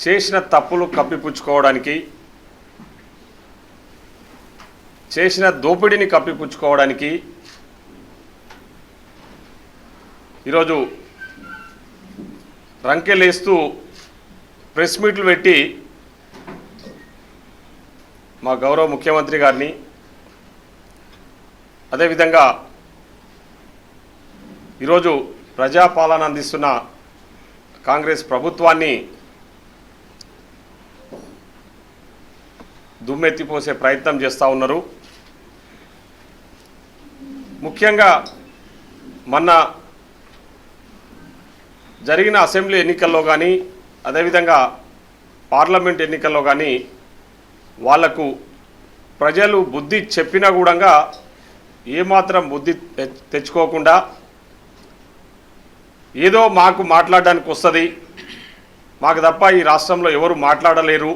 చేసిన తప్పులు కప్పిపుచ్చుకోవడానికి, చేసిన దోపిడీని కప్పిపుచ్చుకోవడానికి ఈరోజు రంకెలేస్తూ ప్రెస్ మీట్లు పెట్టి మా గౌరవ ముఖ్యమంత్రి గారిని, అదేవిధంగా ఈరోజు ప్రజాపాలన అందిస్తున్న కాంగ్రెస్ ప్రభుత్వాన్ని దుమ్మెత్తిపోసే ప్రయత్నం చేస్తూ ఉన్నారు. ముఖ్యంగా మొన్న జరిగిన అసెంబ్లీ ఎన్నికల్లో కానీ, అదేవిధంగా పార్లమెంట్ ఎన్నికల్లో కానీ వాళ్లకు ప్రజలు బుద్ధి చెప్పినా కూడా ఏమాత్రం బుద్ధి తెచ్చుకోకుండా ఏదో మాకు మాట్లాడడానికి వస్తుంది, మాకు తప్ప ఈ రాష్ట్రంలో ఎవరు మాట్లాడలేరు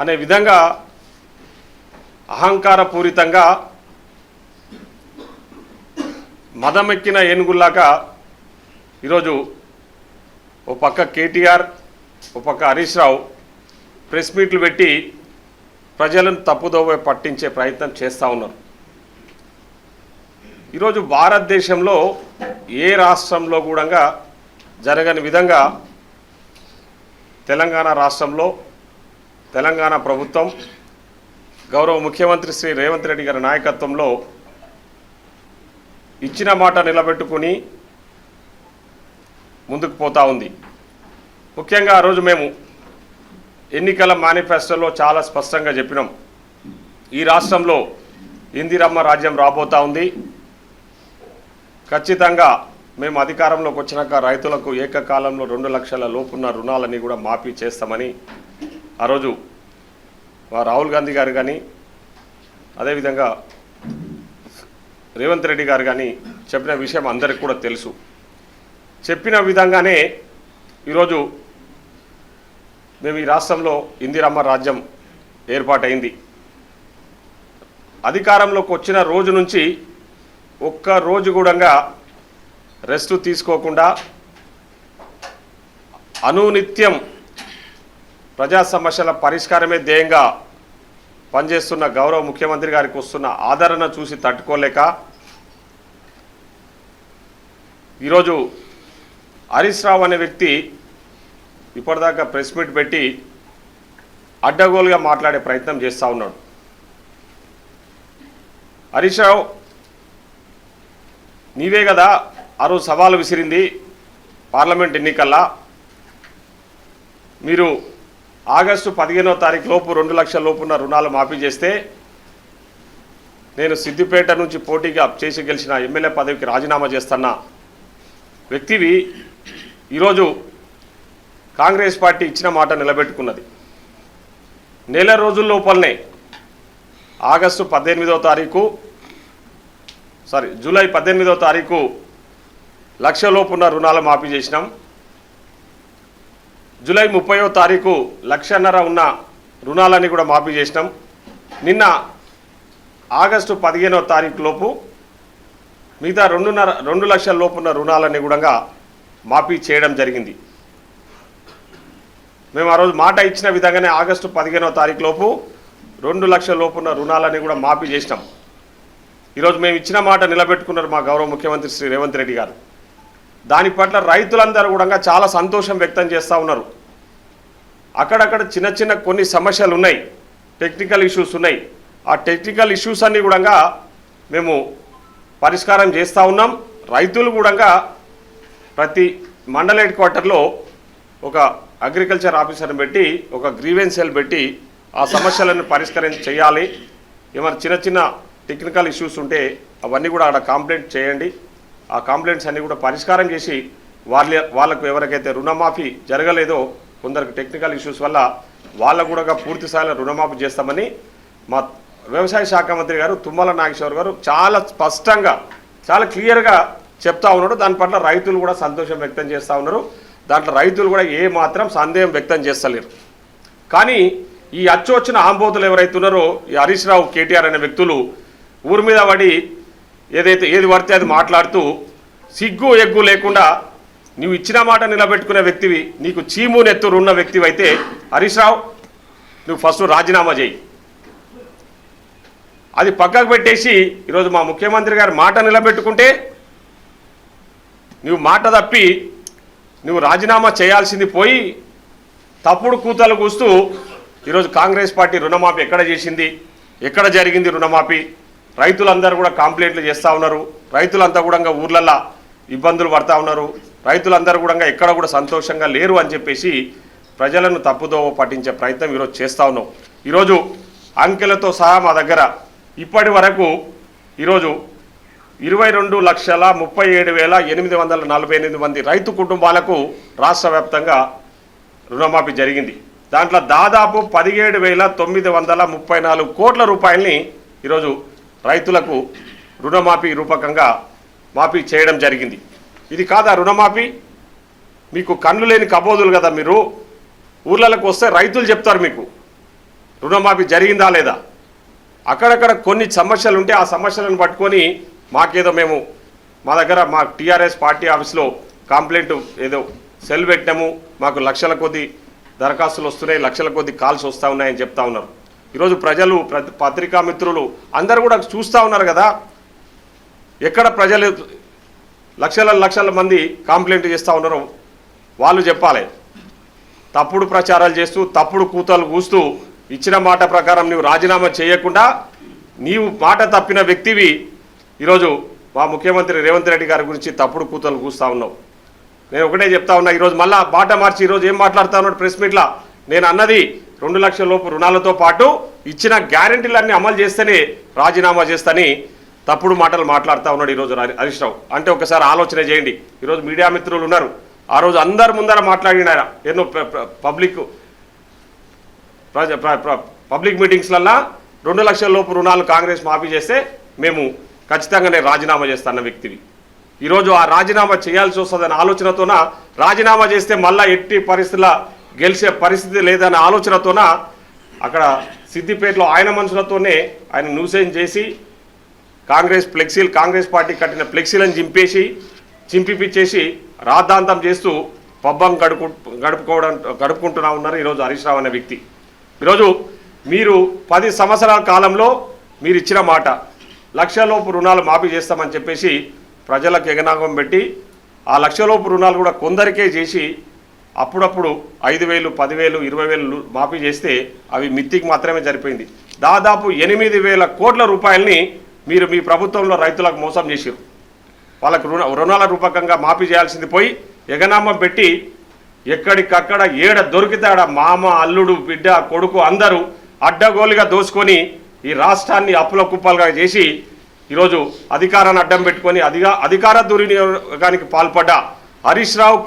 అనే విధంగా అహంకారపూరితంగా మదమెక్కిన ఏనుగుల్లాగా ఈరోజు ఓ పక్క కేటీఆర్, ఓ పక్క హరీష్ రావు ప్రెస్ మీట్లు పెట్టి ప్రజలను తప్పుదోవ పట్టించే ప్రయత్నం చేస్తూ ఉన్నారు. ఈరోజు భారతదేశంలో ఏ రాష్ట్రంలో కూడా జరగని విధంగా తెలంగాణ రాష్ట్రంలో తెలంగాణ ప్రభుత్వం గౌరవ ముఖ్యమంత్రి శ్రీ రేవంత్ రెడ్డి గారి నాయకత్వంలో ఇచ్చిన మాట నిలబెట్టుకుని ముందుకు పోతూ ఉంది. ముఖ్యంగా ఆ రోజు మేము ఎన్నికల మేనిఫెస్టోలో చాలా స్పష్టంగా చెప్పినాం, ఈ రాష్ట్రంలో ఇందిరమ్మ రాజ్యం రాబోతూ ఉంది. ఖచ్చితంగా మేము అధికారంలోకి వచ్చినాక రైతులకు ఏకకాలంలో 2 లక్షల లోపున్న రుణాలని కూడా మాఫీ చేస్తామని ఆ రోజు రాహుల్ గాంధీ గారు కానీ, అదేవిధంగా రేవంత్ రెడ్డి గారు కానీ చెప్పిన విషయం అందరికీ కూడా తెలుసు. చెప్పిన విధంగానే ఈరోజు మేము ఈ రాష్ట్రంలో ఇందిరమ్మ రాజ్యం ఏర్పాటైంది. అధికారంలోకి వచ్చిన రోజు నుంచి ఒక్క రోజు కూడా రెస్ట్ తీసుకోకుండా అనునిత్యం ప్రజా సమస్యల పరిష్కారమే ధ్యేయంగా పనిచేస్తున్న గౌరవ ముఖ్యమంత్రి గారికి వస్తున్న ఆదరణ చూసి తట్టుకోలేక ఈరోజు హరీష్ రావు అనే వ్యక్తి ఇప్పటిదాకా ప్రెస్ మీట్ పెట్టి అడ్డగోలుగా మాట్లాడే ప్రయత్నం చేస్తూ ఉన్నాడు. హరీష్ రావు, నీవే కదా ఆ రోజు సవాలు విసిరింది పార్లమెంట్ ఎన్నికల్లా, మీరు ఆగస్టు 15వ తారీఖు లోపు 2 లక్షల లోపున్న రుణాలు మాఫీ చేస్తే నేను సిద్దిపేట నుంచి పోటీగా చేసి గెలిచిన ఎమ్మెల్యే పదవికి రాజీనామా చేస్తున్న వ్యక్తివి ఈరోజు కాంగ్రెస్ పార్టీ ఇచ్చిన మాట నిలబెట్టుకున్నది. నెల రోజుల లోపలనే ఆగస్టు 18వ తారీఖు జూలై 18వ తారీఖు లక్ష లోపున్న రుణాలు మాఫీ చేసినాం. జూలై 30వ తారీఖు 1.5 లక్షల ఉన్న రుణాలని కూడా మాఫీ చేసినాం. నిన్న ఆగస్టు 15వ తారీఖు లోపు మిగతా 2 లక్షల లోపున్న రుణాలని కూడా మాఫీ చేయడం జరిగింది. మేము ఆ రోజు మాట ఇచ్చిన విధంగానే ఆగస్టు 15వ తారీఖు లోపు 2 లక్షల లోపున్న రుణాలని కూడా మాఫీ చేసినాం. ఈరోజు మేము ఇచ్చిన మాట నిలబెట్టుకున్నారు మా గౌరవ ముఖ్యమంత్రి శ్రీ రేవంత్ రెడ్డి గారు. దాని పట్ల రైతులందరూ కూడా చాలా సంతోషం వ్యక్తం చేస్తూ ఉన్నారు. అక్కడక్కడ చిన్న చిన్న కొన్ని సమస్యలు ఉన్నాయి, టెక్నికల్ ఇష్యూస్ ఉన్నాయి. ఆ టెక్నికల్ ఇష్యూస్ అన్నీ కూడా మేము పరిష్కారం చేస్తూ ఉన్నాం. రైతులు కూడా ప్రతి మండల హెడ్ క్వార్టర్లో ఒక అగ్రికల్చర్ ఆఫీసర్ని పెట్టి ఒక గ్రీవెన్స్ సెల్ పెట్టి ఆ సమస్యలను పరిష్కారం చేయాలి. ఏమైనా చిన్న చిన్న టెక్నికల్ ఇష్యూస్ ఉంటే అవన్నీ కూడా అక్కడ కంప్లైంట్ చేయండి. ఆ కంప్లైంట్స్ అన్నీ కూడా పరిష్కారం చేసి వాళ్ళకు ఎవరికైతే రుణమాఫీ జరగలేదో కొందరికి టెక్నికల్ ఇష్యూస్ వల్ల వాళ్ళకు కూడా పూర్తి స్థాయిలో రుణమాఫీ చేస్తామని మా వ్యవసాయ శాఖ మంత్రి గారు తుమ్మల నాగేశ్వర్ గారు చాలా స్పష్టంగా చాలా క్లియర్గా చెప్తా ఉన్నాడు. దాని పట్ల రైతులు కూడా సంతోషం వ్యక్తం చేస్తూ ఉన్నారు. దాంట్లో రైతులు కూడా ఏ మాత్రం సందేహం వ్యక్తం చేస్తలేరు. కానీ ఈ అచ్చొచ్చిన ఆంబోతులు ఎవరైతే ఉన్నారో ఈ హరీష్ రావు, కేటీఆర్ అనే వ్యక్తులు ఊరి మీద పడి ఏది పడితే అది మాట్లాడుతూ సిగ్గు ఎగ్గు లేకుండా నువ్వు ఇచ్చిన మాట నిలబెట్టుకునే వ్యక్తివి, నీకు చీము నెత్తురు ఉన్న వ్యక్తివి అయితే హరీష్ రావు నువ్వు ఫస్ట్ రాజీనామా చేయి. అది పక్కకు పెట్టేసి ఈరోజు మా ముఖ్యమంత్రి గారు మాట నిలబెట్టుకుంటే నువ్వు మాట తప్పి నువ్వు రాజీనామా చేయాల్సింది పోయి తప్పుడు కూతలు కూస్తూ ఈరోజు కాంగ్రెస్ పార్టీ రుణమాఫీ ఎక్కడ చేసింది, ఎక్కడ జరిగింది రుణమాఫీ, రైతులందరూ కూడా కంప్లైంట్లు చేస్తూ ఉన్నారు, రైతులంతా కూడా ఊర్లల్లో ఇబ్బందులు పడతా ఉన్నారు, రైతులందరూ కూడా ఎక్కడ కూడా సంతోషంగా లేరు అని చెప్పేసి ప్రజలను తప్పుదోవ పట్టించే ప్రయత్నం ఈరోజు చేస్తూ ఉన్నాం. ఈరోజు అంకెలతో సహా మా దగ్గర ఇప్పటి వరకు ఈరోజు 22,37,848 మంది రైతు కుటుంబాలకు రాష్ట్ర వ్యాప్తంగా రుణమాఫీ జరిగింది. దాంట్లో దాదాపు 17,934 కోట్ల రూపాయలని ఈరోజు రైతులకు రుణమాఫీ రూపకంగా మాఫీ చేయడం జరిగింది. ఇది కాదా రుణమాఫీ? మీకు కళ్ళు లేని కబోదులు కదా, మీరు ఊర్లకు వస్తే రైతులు చెప్తారు మీకు రుణమాఫీ జరిగిందా లేదా. అక్కడక్కడ కొన్ని సమస్యలు ఉంటే ఆ సమస్యలను పట్టుకొని మాకేదో మేము మా దగ్గర మా టీఆర్ఎస్ పార్టీ ఆఫీస్లో కంప్లైంట్ ఏదో సెల్ పెట్టాము, మాకు లక్షల కొద్ది దరఖాస్తులు వస్తున్నాయి, లక్షల కొద్ది కాల్స్ వస్తూ ఉన్నాయని చెప్తా ఉన్నారు. ఈరోజు ప్రజలు పత్రికా మిత్రులు అందరూ కూడా చూస్తూ ఉన్నారు కదా, ఎక్కడ ప్రజలు లక్షల మంది కంప్లైంట్ చేస్తూ ఉన్నారో వాళ్ళు చెప్పాలి. తప్పుడు ప్రచారాలు చేస్తూ తప్పుడు కూతలు కూస్తూ ఇచ్చిన మాట ప్రకారం నీవు రాజీనామా చేయకుండా నీవు మాట తప్పిన వ్యక్తివి ఈరోజు మా ముఖ్యమంత్రి రేవంత్ రెడ్డి గారి గురించి తప్పుడు కూతలు కూస్తూ ఉన్నావు. నేను ఒకటే చెప్తా ఉన్నా, ఈరోజు మళ్ళా మాట మార్చి ఈరోజు ఏం మాట్లాడుతా ఉన్నాడు ప్రెస్ మీట్లో, నేను అన్నది 2 లక్షల లోపు రుణాలతో పాటు ఇచ్చిన గ్యారెంటీలన్నీ అమలు చేస్తేనే రాజీనామా చేస్తని తప్పుడు మాటలు మాట్లాడుతూ ఉన్నాడు ఈరోజు హరీష్ రావు. అంటే ఒకసారి ఆలోచన చేయండి. ఈరోజు మీడియా మిత్రులు ఉన్నారు, ఆ రోజు అందరి ముందర మాట్లాడినారా ఎన్నో పబ్లిక్ మీటింగ్స్లల్లో 2 లక్షల లోపు రుణాలు కాంగ్రెస్ మాఫీ చేస్తే మేము ఖచ్చితంగానే రాజీనామా చేస్తాన్న వ్యక్తివి. ఈరోజు ఆ రాజీనామా చేయాల్సి వస్తుందనే ఆలోచనతోన రాజీనామా చేస్తే మళ్ళీ ఎట్టి పరిస్థితుల్లో గెలిచే పరిస్థితి లేదనే ఆలోచనతోన అక్కడ సిద్దిపేటలో ఆయన మనుషులతోనే ఆయన న్యూసెన్స్ చేసి కాంగ్రెస్ పార్టీ కట్టిన ఫ్లెక్సీలను చింపిపిచ్చేసి రాద్ధాంతం చేస్తూ పబ్బం గడుపుకుంటున్నా ఉన్నారు ఈరోజు హరీష్ రావు అనే వ్యక్తి. ఈరోజు మీరు 10 సంవత్సరాల కాలంలో మీరు ఇచ్చిన మాట లక్షలోపు రుణాలు మాఫీ చేస్తామని చెప్పేసి ప్రజలకు ఎగనాగం పెట్టి ఆ లక్షలోపు రుణాలు కూడా కొందరికే చేసి అప్పుడప్పుడు 5,000, 10,000, 20,000 మాఫీ చేస్తే అవి మిత్తికి మాత్రమే సరిపోయింది. దాదాపు 8,000 కోట్ల రూపాయలని మీరు మీ ప్రభుత్వంలో రైతులకు మోసం చేశారు. వాళ్ళకు రుణాల రూపకంగా మాఫీ చేయాల్సింది పోయి ఎగనామం పెట్టి ఎక్కడికక్కడ ఏడ దొరికితాడ మామ, అల్లుడు, బిడ్డ, కొడుకు అందరూ అడ్డగోలుగా దోసుకొని ఈ రాష్ట్రాన్ని అప్పుల కుప్పలుగా చేసి ఈరోజు అధికారాన్ని అడ్డం పెట్టుకొని అధికార దుర్వినియోగానికి పాల్పడ్డ హరీష్ రావు,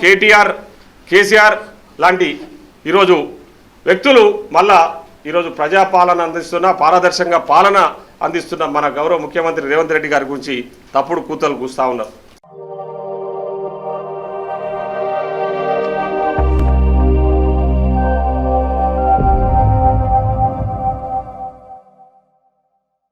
కేసీఆర్ లాంటి ఈరోజు వ్యక్తులు మళ్ళా ఈరోజు ప్రజాపాలన అందిస్తున్న పారదర్శకంగా పాలన అందిస్తున్న మన గౌరవ ముఖ్యమంత్రి రేవంత్ రెడ్డి గారి గురించి తప్పుడు కూతలు కూస్తూ ఉన్నారు.